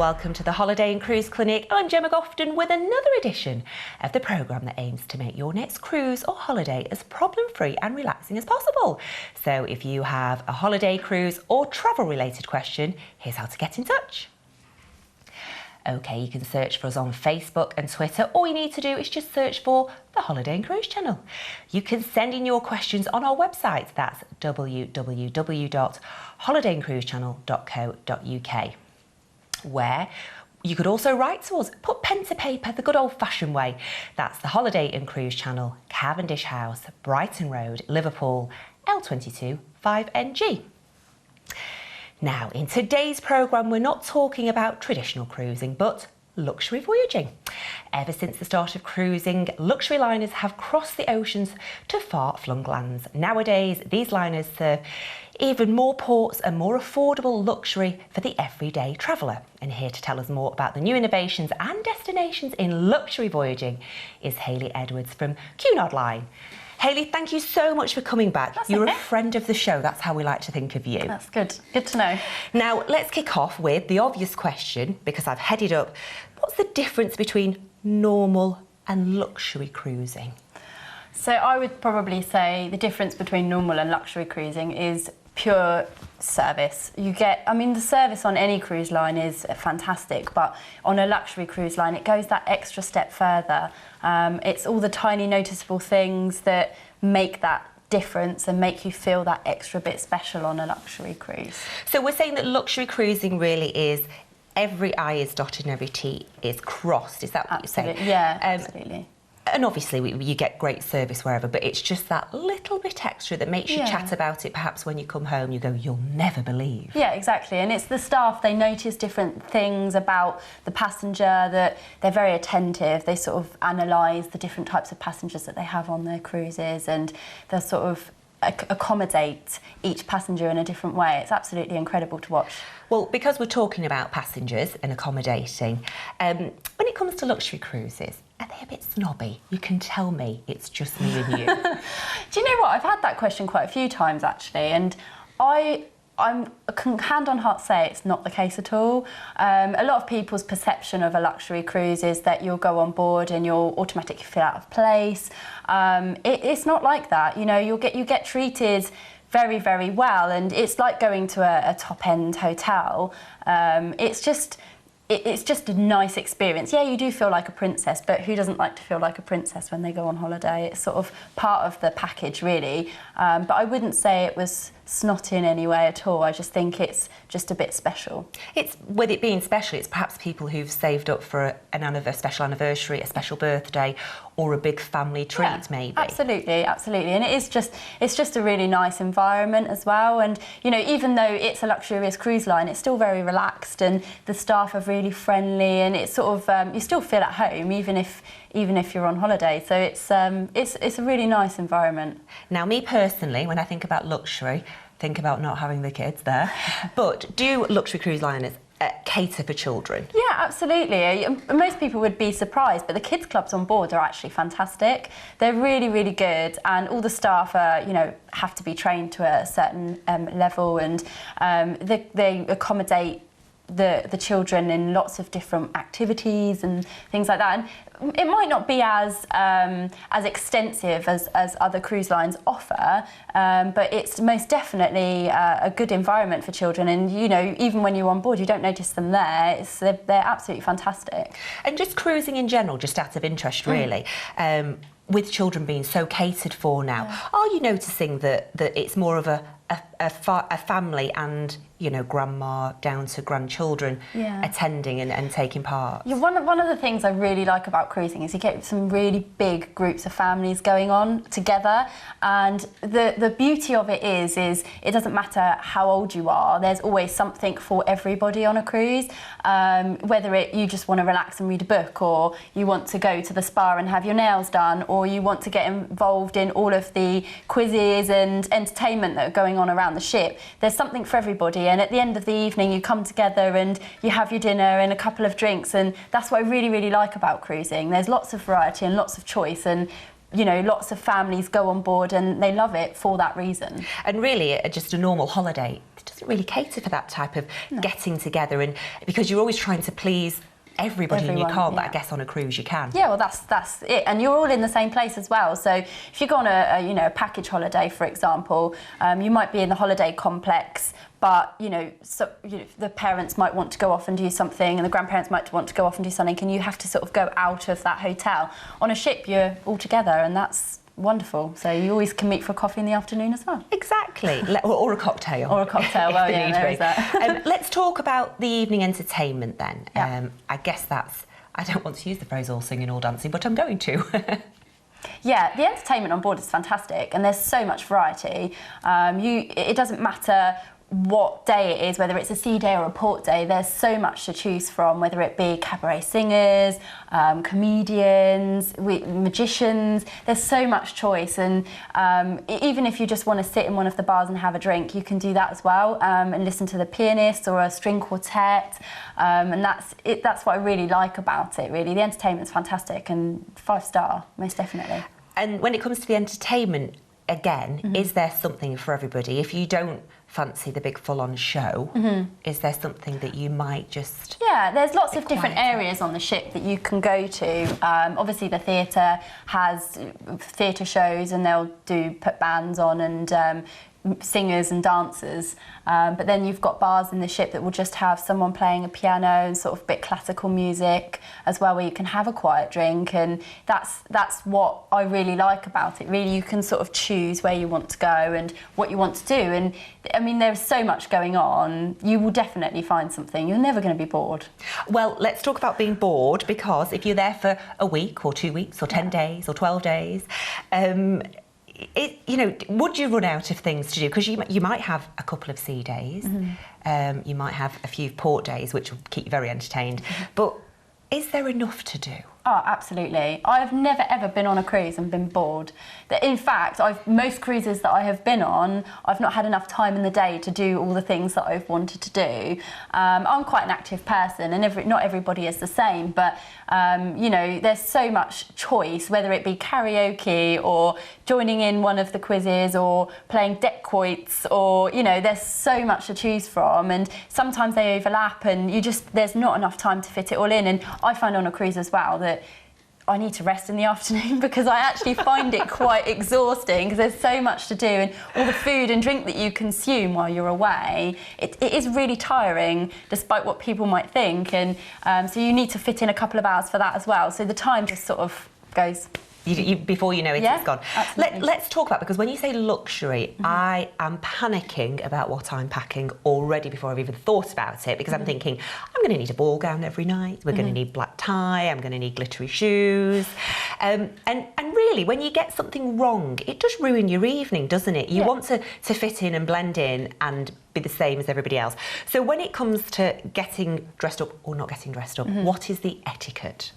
welcome to the Holiday and Cruise Clinic. I'm Jemma Gofton with another edition of the programme that aims to make your next cruise or holiday as problem-free and relaxing as possible. So if you have a holiday, cruise or travel-related question, here's how to get in touch. OK, you can search for us on Facebook and Twitter. All you need to do is just search for the Holiday and Cruise channel. You can send in your questions on our website. That's www.holidayandcruisechannel.co.uk, where you could also write to us. Put pen to paper the good old-fashioned way. That's the Holiday and Cruise channel, Cavendish House, Brighton Road, Liverpool, L22 5NG. Now, in today's programme, we're not talking about traditional cruising, but luxury voyaging. Ever since the start of cruising, luxury liners have crossed the oceans to far-flung lands. Nowadays, these liners serve even more ports and more affordable luxury for the everyday traveller. And here to tell us more about the new innovations and destinations in luxury voyaging is Hayley Edwards from Cunard Line. Hayley, thank you so much for coming back. You're okay. A friend of the show. That's how we like to think of you. That's good. Good to know. Now, let's kick off with the obvious question, because I've headed up. What's the difference between normal and luxury cruising? So I would probably say the difference between normal and luxury cruising is pure service. You get, I mean, the service on any cruise line is fantastic, but on a luxury cruise line, it goes that extra step further. It's all the tiny noticeable things that make that difference and make you feel that extra bit special on a luxury cruise. So we're saying that luxury cruising really is every I is dotted and every T is crossed. Is that what you're saying? Yeah, absolutely. And obviously you get great service wherever, but it's just that little bit extra that makes you chat about it. Perhaps when you come home, you go, you'll never believe. Yeah, exactly. And it's the staff, they notice different things about the passenger, that they're very attentive. They sort of analyse the different types of passengers that they have on their cruises, and they'll sort of accommodate each passenger in a different way. It's absolutely incredible to watch. Well, because we're talking about passengers and accommodating, when it comes to luxury cruises, are they a bit snobby? You can tell me, it's just me and you. Do you know what? I've had that question quite a few times, actually, and I can hand on heart say it's not the case at all. A lot of people's perception of a luxury cruise is that you'll go on board and you'll automatically feel out of place. It's not like that. You know, you get treated very, very well, and it's like going to a top-end hotel. It's just a nice experience. Yeah, you do feel like a princess, but who doesn't like to feel like a princess when they go on holiday? It's sort of part of the package, really. But I wouldn't say it was snotty in any way at all. I just think it's just a bit special. It's, with it being special, it's perhaps people who've saved up for a special anniversary, a special birthday, or a big family treat, maybe. Absolutely, absolutely. And it's just a really nice environment as well. And, you know, even though it's a luxurious cruise line, it's still very relaxed, and the staff are really friendly, and it's sort of, you still feel at home, even if you're on holiday. So it's a really nice environment. Now, me personally, when I think about luxury, think about not having the kids there. But do luxury cruise liners cater for children? Yeah, absolutely. Most people would be surprised, but the kids clubs on board are actually fantastic. They're really, really good, and all the staff are, you know, have to be trained to a certain level, and they accommodate the children in lots of different activities and things like that. And it might not be as extensive as other cruise lines offer, but it's most definitely a good environment for children. And, you know, even when you're on board, you don't notice them there. They're absolutely fantastic. And just cruising in general, just out of interest, really, with children being so catered for now, are you noticing that it's more of a family and, you know, grandma down to grandchildren attending and taking part? Yeah, one of the things I really like about cruising is you get some really big groups of families going on together, and the beauty of it is it doesn't matter how old you are, there's always something for everybody on a cruise, whether you just want to relax and read a book, or you want to go to the spa and have your nails done, or you want to get involved in all of the quizzes and entertainment that are going on around the ship. There's something for everybody, and at the end of the evening you come together and you have your dinner and a couple of drinks, and that's what I really, really like about cruising. There's lots of variety and lots of choice, and, you know, lots of families go on board and they love it for that reason. And really, just a normal holiday doesn't really cater for that type of getting together, and because you're always trying to please everybody and you can't, but I guess on a cruise you can. Yeah, well that's it, and you're all in the same place as well. So if you go on a package holiday, for example, you might be in the holiday complex, but the parents might want to go off and do something, and the grandparents might want to go off and do something, and you have to sort of go out of that hotel. On a ship, you're all together, and that's wonderful. So you always can meet for a coffee in the afternoon as well. Exactly, or a cocktail. Or a cocktail, well, yeah, there is that. Let's talk about the evening entertainment then. Yeah. I guess I don't want to use the phrase all singing, all dancing, but I'm going to. Yeah, the entertainment on board is fantastic, and there's so much variety. It doesn't matter what day it is, whether it's a sea day or a port day, there's so much to choose from, whether it be cabaret singers, comedians, magicians, there's so much choice. And even if you just want to sit in one of the bars and have a drink, you can do that as well, and listen to the pianist or a string quartet. And that's what I really like about it, really. The entertainment's fantastic, and 5-star, most definitely. And when it comes to the entertainment, again, is there something for everybody? If you don't fancy the big full-on show, is there something that you might just... Yeah, there's lots of different areas on the ship that you can go to. Obviously the theatre has theatre shows, and they'll put bands on and singers and dancers, but then you've got bars in the ship that will just have someone playing a piano and sort of a bit classical music as well, where you can have a quiet drink, and that's what I really like about it. Really, you can sort of choose where you want to go and what you want to do, and I mean there's so much going on, you will definitely find something. You're never going to be bored. Well, let's talk about being bored, because if you're there for a week or 2 weeks or 10 days or 12 days, would you run out of things to do? Because you might have a couple of sea days, you might have a few port days, which will keep you very entertained, but is there enough to do? Oh, absolutely. I've never ever been on a cruise and been bored. In fact, most cruises that I have been on, I've not had enough time in the day to do all the things that I've wanted to do. I'm quite an active person, and not everybody is the same, but there's so much choice, whether it be karaoke or joining in one of the quizzes or playing deck quoits, or there's so much to choose from, and sometimes they overlap, and there's not enough time to fit it all in. And I find on a cruise as well that I need to rest in the afternoon, because I actually find it quite exhausting, because there's so much to do, and all the food and drink that you consume while you're away, it is really tiring, despite what people might think, and so you need to fit in a couple of hours for that as well, so the time just sort of goes... before you know it, it's gone. Absolutely. Let's talk about, because when you say luxury, I am panicking about what I'm packing already before I've even thought about it, because I'm thinking, I'm going to need a ball gown every night, we're going to need black tie, I'm going to need glittery shoes. And really, when you get something wrong, it does ruin your evening, doesn't it? You want to fit in and blend in and be the same as everybody else. So when it comes to getting dressed up or not getting dressed up, what is the etiquette?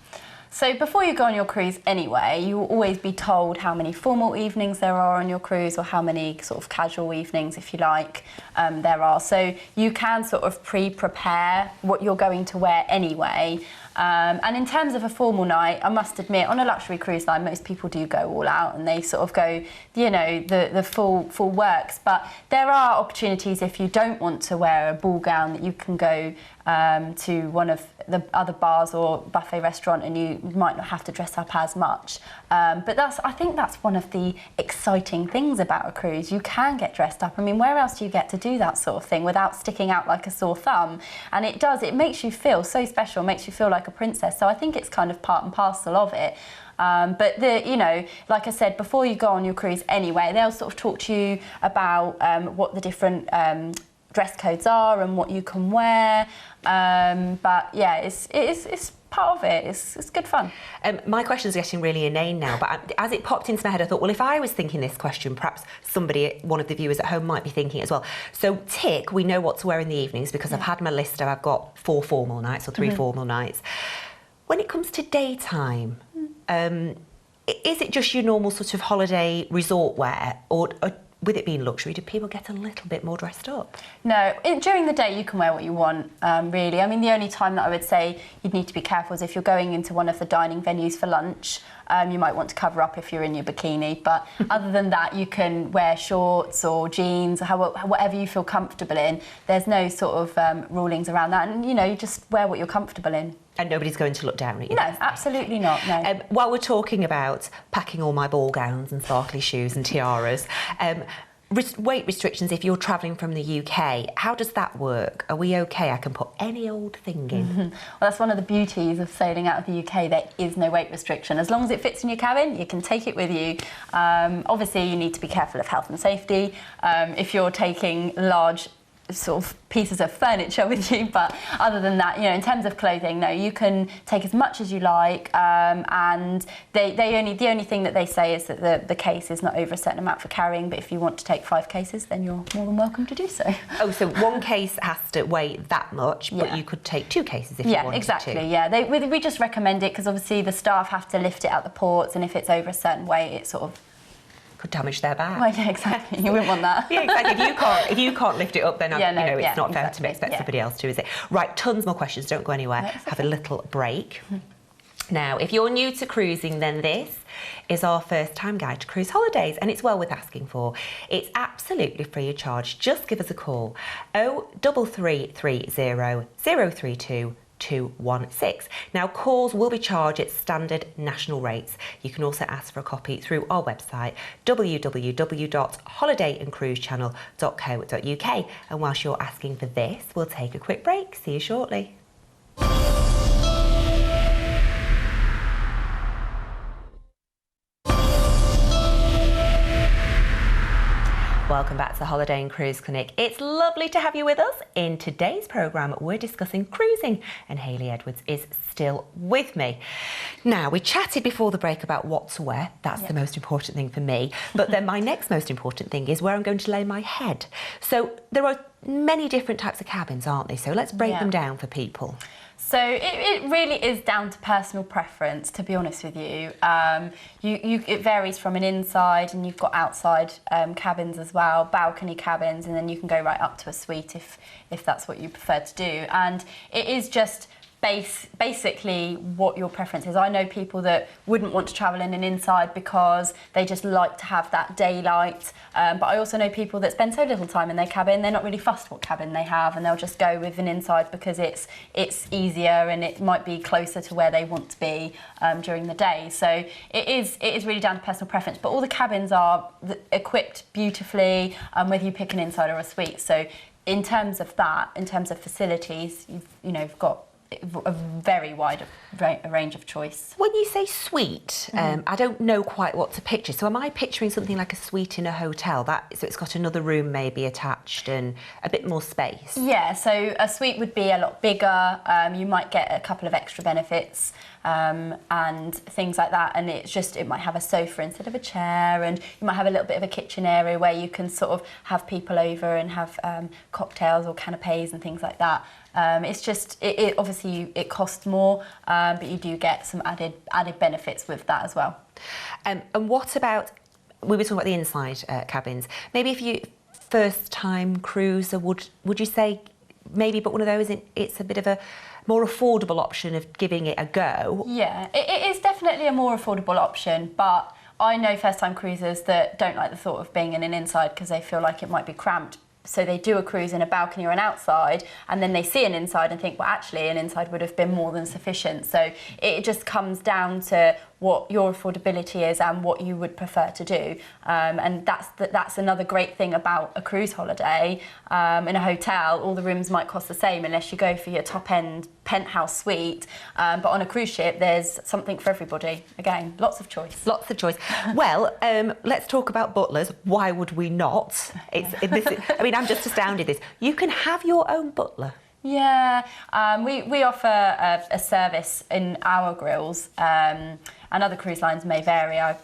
So before you go on your cruise anyway, you will always be told how many formal evenings there are on your cruise, or how many sort of casual evenings, if you like, there are. So you can sort of pre-prepare what you're going to wear anyway. And in terms of a formal night, I must admit, on a luxury cruise line, most people do go all out, and they sort of go, the full works. But there are opportunities, if you don't want to wear a ball gown, that you can go to one of the other bars or buffet restaurant, and you might not have to dress up as much. But I think that's one of the exciting things about a cruise. You can get dressed up. I mean, where else do you get to do that sort of thing without sticking out like a sore thumb? And it makes you feel so special, makes you feel like a princess. So I think it's kind of part and parcel of it. But like I said, before you go on your cruise anyway, they'll sort of talk to you about what the different dress codes are and what you can wear. But yeah, it's part of it. It's good fun. My question's getting really inane now, but as it popped into my head, I thought, well, if I was thinking this question, perhaps one of the viewers at home might be thinking it as well. So tick, we know what to wear in the evenings, because I've had my list of, I've got 4 formal nights or 3 formal nights. When it comes to daytime, is it just your normal sort of holiday resort wear, or with it being luxury, do people get a little bit more dressed up? No, during the day you can wear what you want, really. I mean, the only time that I would say you'd need to be careful is if you're going into one of the dining venues for lunch. You might want to cover up if you're in your bikini, but other than that, you can wear shorts or jeans, whatever you feel comfortable in. There's no sort of rulings around that, and you just wear what you're comfortable in. And nobody's going to look down at you? No, absolutely not, no. While we're talking about packing all my ball gowns and sparkly shoes and tiaras, weight restrictions if you're travelling from the UK, how does that work? Are we okay? I can put any old thing in? Well, that's one of the beauties of sailing out of the UK. There is no weight restriction. As long as it fits in your cabin, you can take it with you. Obviously, you need to be careful of health and safety. If you're taking large sort of pieces of furniture with you, but other than that, in terms of clothing, no, you can take as much as you like, and the only thing that they say is that the case is not over a certain amount for carrying, but if you want to take 5 cases, then you're more than welcome to do so. Oh, so one case has to weigh that much, but you could take 2 cases if you wanted to. Yeah, exactly. We just recommend it because obviously the staff have to lift it out the ports, and if it's over a certain weight, it sort of could damage their back. Well, yeah, exactly. You wouldn't want that. Yeah, exactly. If you can't lift it up, then it's not fair to expect yeah. somebody else to, is it? Right, tons more questions. Don't go anywhere. No, Have a little break. Now, if you're new to cruising, then this is our first time guide to cruise holidays, and it's well worth asking for. It's absolutely free of charge. Just give us a call. 03330 032 216. Now, calls will be charged at standard national rates. You can also ask for a copy through our website, www.holidayandcruisechannel.co.uk. And whilst you're asking for this, we'll take a quick break. See you shortly. Welcome back to the Holiday and Cruise Clinic. It's lovely to have you with us. In today's programme, we're discussing cruising, and Hayley Edwards is still with me. Now, we chatted before the break about what to wear. That's the most important thing for me. But then my next most important thing is where I'm going to lay my head. So there are many different types of cabins, aren't there? So let's break them down for people. So it really is down to personal preference, to be honest with you. It varies from an inside, and you've got outside cabins as well, balcony cabins, and then you can go right up to a suite if that's what you prefer to do. And it is just basically what your preference is. I know people that wouldn't want to travel in an inside because they just like to have that daylight, but I also know people that spend so little time in their cabin, they're not really fussed what cabin they have, and they'll just go with an inside because it's easier and it might be closer to where they want to be during the day. So it is really down to personal preference, but all the cabins are equipped beautifully, whether you pick an inside or a suite. So in terms of that, in terms of facilities, you've got a very wide range of choice. When you say suite, I don't know quite what to picture. So am I picturing something like a suite in a hotel? So it's got another room maybe attached and a bit more space? Yeah, so a suite would be a lot bigger. You might get a couple of extra benefits and things like that. And it might have a sofa instead of a chair, and you might have a little bit of a kitchen area where you can sort of have people over and have cocktails or canapes and things like that. It's just, obviously it costs more, but you do get some added benefits with that as well. And what about, we were talking about the inside cabins. Maybe if you first time cruiser, would you say maybe book one of those? It's a bit of a more affordable option of giving it a go. Yeah, it is definitely a more affordable option, but I know first time cruisers that don't like the thought of being in an inside because they feel like it might be cramped. So they do a cruise in a balcony or an outside, and then they see an inside and think, well, actually, an inside would have been more than sufficient. So it just comes down to what your affordability is and what you would prefer to do. And that's another great thing about a cruise holiday. In a hotel, all the rooms might cost the same unless you go for your top-end penthouse suite. But on a cruise ship, there's something for everybody. Again, lots of choice. Lots of choice. Well, let's talk about Butlers. Why would we not? I'm just astounded this. You can have your own butler. Yeah, we offer a service in our grills, and other cruise lines may vary. I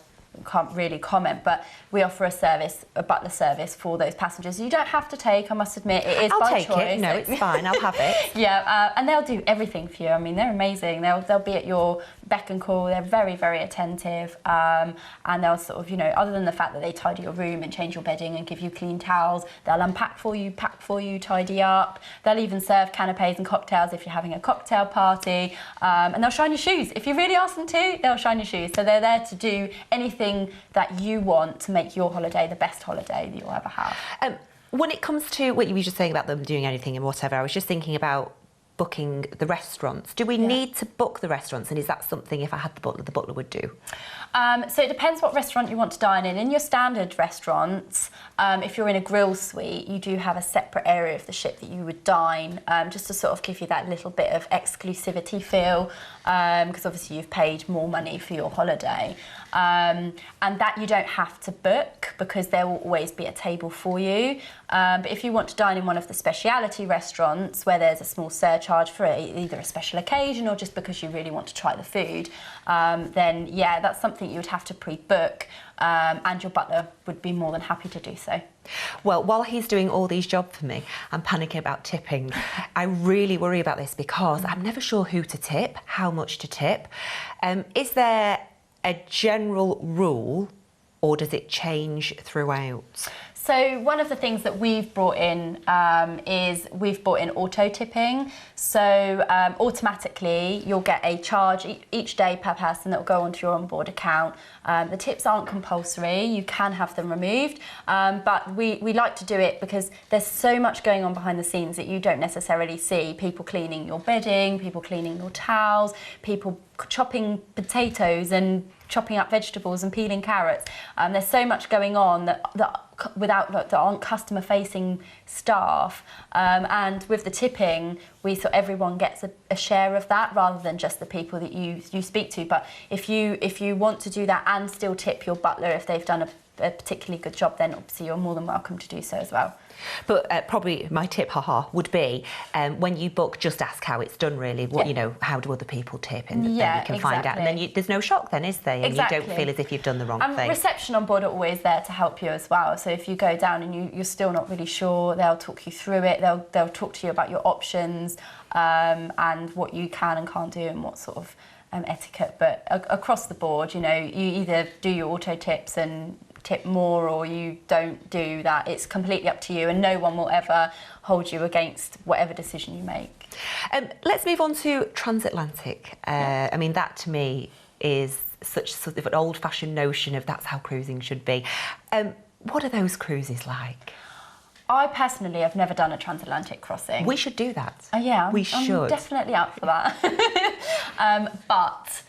can't really comment, but we offer a butler service for those passengers. You don't have to take, I must admit, it is by choice. I'll take it. No, it's fine. I'll have it. Yeah, and they'll do everything for you. I mean, they're amazing. They'll be at your beck and call. They're very, very attentive, and they'll sort of, other than the fact that they tidy your room and change your bedding and give you clean towels, they'll unpack for you, pack for you, tidy up. They'll even serve canapes and cocktails if you're having a cocktail party, and they'll shine your shoes. If you really ask them to, they'll shine your shoes. So they're there to do anything that you want to make your holiday the best holiday that you'll ever have. When it comes to what you were just saying about them doing anything and whatever, I was just thinking about booking the restaurants. Do we need to book the restaurants, and is that something, if I had the butler would do? So it depends what restaurant you want to dine in. In your standard restaurants, if you're in a grill suite, you do have a separate area of the ship that you would dine, just to sort of give you that little bit of exclusivity feel, because obviously you've paid more money for your holiday. And that you don't have to book, because there will always be a table for you. But if you want to dine in one of the speciality restaurants where there's a small surcharge for either a special occasion or just because you really want to try the food, then yeah, that's something you would have to pre-book, and your butler would be more than happy to do so. Well, while he's doing all these jobs for me, I'm panicking about tipping. I really worry about this because I'm never sure who to tip, how much to tip. Is there a general rule, or does it change throughout? So one of the things that we've brought in is we've brought in auto tipping. So automatically you'll get a charge each day per person that will go onto your onboard account. The tips aren't compulsory, you can have them removed, but we like to do it because there's so much going on behind the scenes that you don't necessarily see. People cleaning your bedding, people cleaning your towels, people chopping potatoes and chopping up vegetables and peeling carrots. There's so much going on that aren't customer facing staff, and with the tipping everyone gets a share of that rather than just the people that you speak to. But if you want to do that and still tip your butler if they've done a particularly good job, then obviously you're more than welcome to do so as well. But probably my tip, would be when you book, just ask how it's done. Really, what how do other people tip, and then you can find out. And then there's no shock, then, is there? And you don't feel as if you've done the wrong thing. Reception on board are always there to help you as well. So if you go down and you're still not really sure, they'll talk you through it. They'll talk to you about your options, and what you can and can't do, and what sort of etiquette. But across the board, you either do your auto tips and tip more, or you don't do that. It's completely up to you, and no one will ever hold you against whatever decision you make. Let's move on to transatlantic. I mean, that to me is such sort of an old-fashioned notion of that's how cruising should be. What are those cruises like? I personally have never done a transatlantic crossing. We should do that. Yeah, we should. I'm definitely up for that. But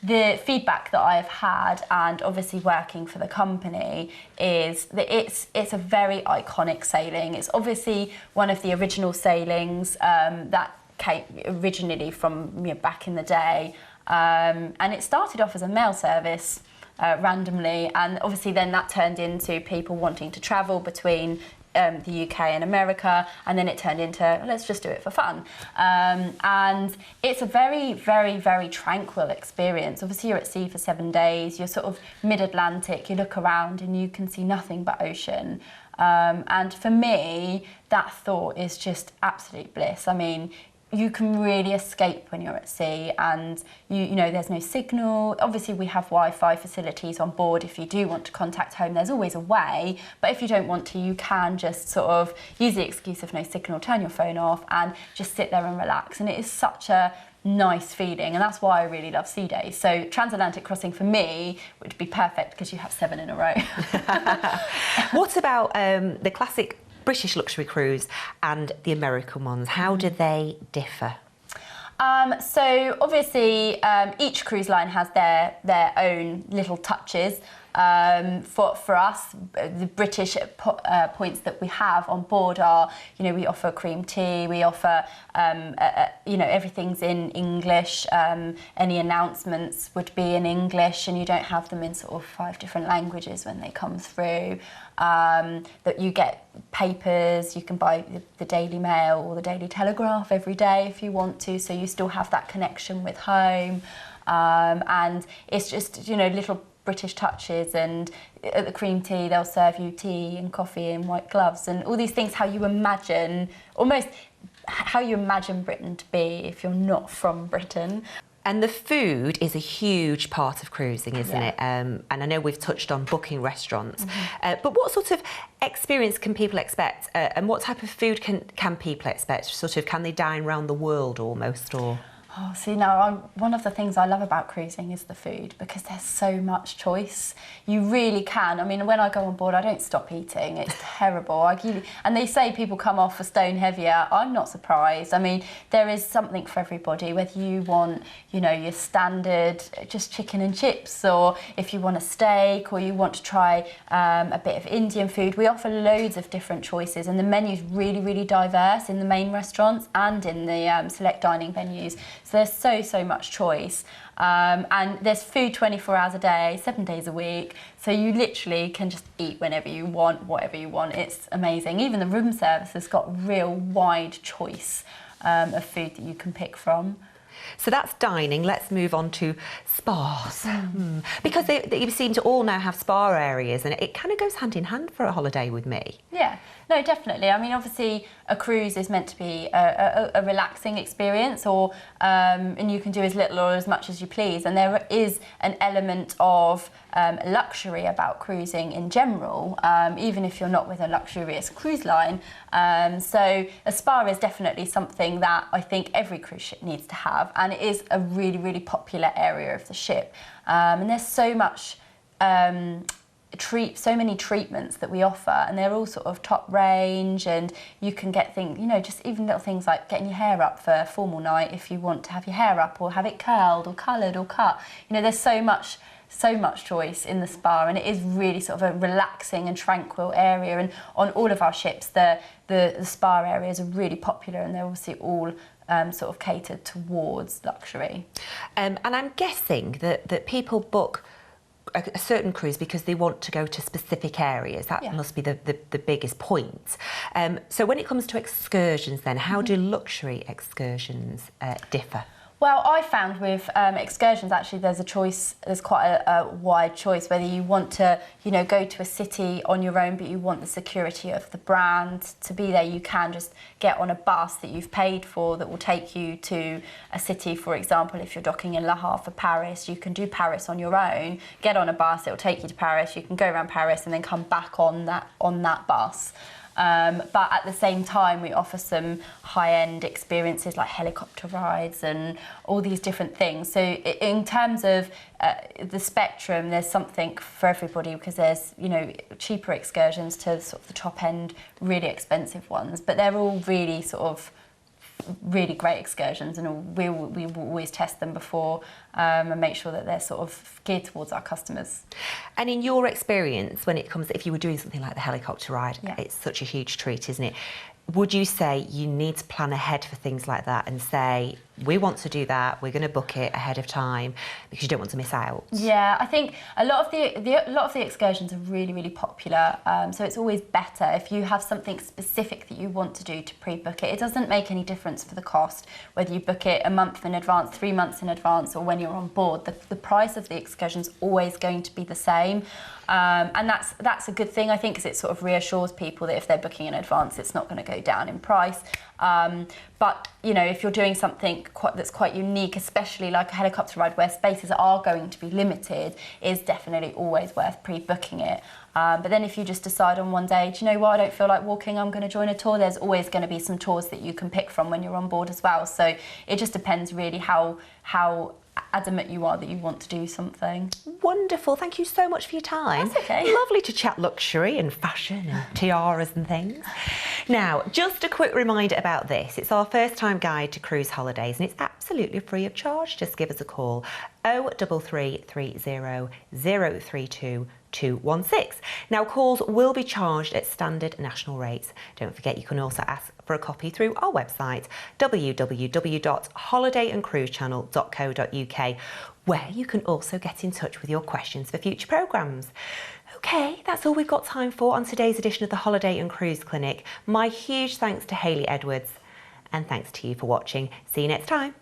the feedback that I've had, and obviously working for the company, is that it's a very iconic sailing. It's obviously one of the original sailings that came originally from back in the day, and it started off as a mail service randomly, and obviously then that turned into people wanting to travel between the UK and America, and then it turned into let's just do it for fun, and it's a very, very, very tranquil experience. Obviously you're at sea for 7 days, you're sort of mid-Atlantic, you look around and you can see nothing but ocean, and for me that thought is just absolute bliss. I mean, you can really escape when you're at sea, and you know there's no signal. Obviously we have Wi-Fi facilities on board. If you do want to contact home, there's always a way, but if you don't want to, you can just sort of use the excuse of no signal, turn your phone off and just sit there and relax, and it is such a nice feeling, and that's why I really love sea days. So transatlantic crossing for me would be perfect because you have 7 in a row. What about the classic British luxury cruise and the American ones? How do they differ? So obviously each cruise line has their own little touches. For us, the British points that we have on board are, we offer cream tea, we offer, everything's in English. Any announcements would be in English, and you don't have them in sort of 5 different languages when they come through. That you get papers, you can buy the Daily Mail or the Daily Telegraph every day if you want to, so you still have that connection with home. And it's just, little British touches, and at the cream tea they'll serve you tea and coffee and white gloves and all these things, how you imagine Britain to be if you're not from Britain. And the food is a huge part of cruising, isn't Yeah. it? And I know we've touched on booking restaurants, but what sort of experience can people expect, and what type of food can people expect? Sort of, can they dine around the world almost, or? Oh, see, now, one of the things I love about cruising is the food, because there's so much choice. You really can. I mean, when I go on board, I don't stop eating. It's terrible. And they say people come off a stone heavier. I'm not surprised. I mean, there is something for everybody, whether you want, you know, your standard just chicken and chips, or if you want a steak, or you want to try a bit of Indian food. We offer loads of different choices, and the menu's really, really diverse in the main restaurants and in the select dining venues. So there's so much choice, and there's food 24 hours a day, 7 days a week, so you literally can just eat whenever you want, whatever you want. It's amazing. Even the room service has got real wide choice of food that you can pick from. So that's dining. Let's move on to spas. Because they seem to all now have spa areas, and it kind of goes hand in hand for a holiday with me. Yeah, no, definitely. I mean, obviously, a cruise is meant to be a relaxing experience, or and you can do as little or as much as you please. And there is an element of luxury about cruising in general, even if you're not with a luxurious cruise line. So a spa is definitely something that I think every cruise ship needs to have, and it is a really, really popular area of the ship. And there's so much. So many treatments that we offer, and they're all sort of top range, and you can get things, you know, just even little things like getting your hair up for a formal night if you want to have your hair up, or have it curled or coloured or cut. You know, there's so much choice in the spa, and it is really sort of a relaxing and tranquil area. And on all of our ships, the spa areas are really popular, and they're obviously all sort of catered towards luxury. And I'm guessing that people book a certain cruise because they want to go to specific areas. That must be the biggest point. So when it comes to excursions then, how do luxury excursions differ? Well, I found with excursions, actually, there's quite a wide choice, whether you want to, you know, go to a city on your own, but you want the security of the brand to be there. You can just get on a bus that you've paid for that will take you to a city. For example, if you're docking in Le Havre for Paris, you can do Paris on your own, get on a bus, it'll take you to Paris, you can go around Paris and then come back on that bus. But at the same time, we offer some high-end experiences like helicopter rides and all these different things. So in terms of the spectrum, there's something for everybody, because there's, you know, cheaper excursions to sort of the top-end, really expensive ones. But they're all really sort of really great excursions, and we will always test them before and make sure that they're sort of geared towards our customers. And in your experience, when it comes, if you were doing something like the helicopter ride, it's such a huge treat, isn't it? Would you say you need to plan ahead for things like that and say, we want to do that, we're going to book it ahead of time because you don't want to miss out? Yeah, I think a lot of the excursions are really, really popular. So it's always better if you have something specific that you want to do to pre-book it. It doesn't make any difference for the cost, whether you book it a month in advance, 3 months in advance, or when you're on board. The price of the excursion is always going to be the same. And that's a good thing, I think, because it sort of reassures people that if they're booking in advance, it's not going to go down in price. But, you know, if you're doing something that's quite unique, especially like a helicopter ride where spaces are going to be limited, is definitely always worth pre-booking it. But then if you just decide on one day, do you know what, I don't feel like walking, I'm going to join a tour, there's always going to be some tours that you can pick from when you're on board as well. So it just depends really how adamant you are that you want to do something. Wonderful, thank you so much for your time. That's okay. Lovely to chat luxury and fashion and tiaras and things. Now, just a quick reminder about this. It's our first time guide to cruise holidays, and it's absolutely free of charge. Just give us a call, 03330 032 216. Now, calls will be charged at standard national rates. Don't forget, you can also ask for a copy through our website, www.holidayandcruisechannel.co.uk, where you can also get in touch with your questions for future programmes. Okay, that's all we've got time for on today's edition of the Holiday and Cruise Clinic. My huge thanks to Hayley Edwards, and thanks to you for watching. See you next time.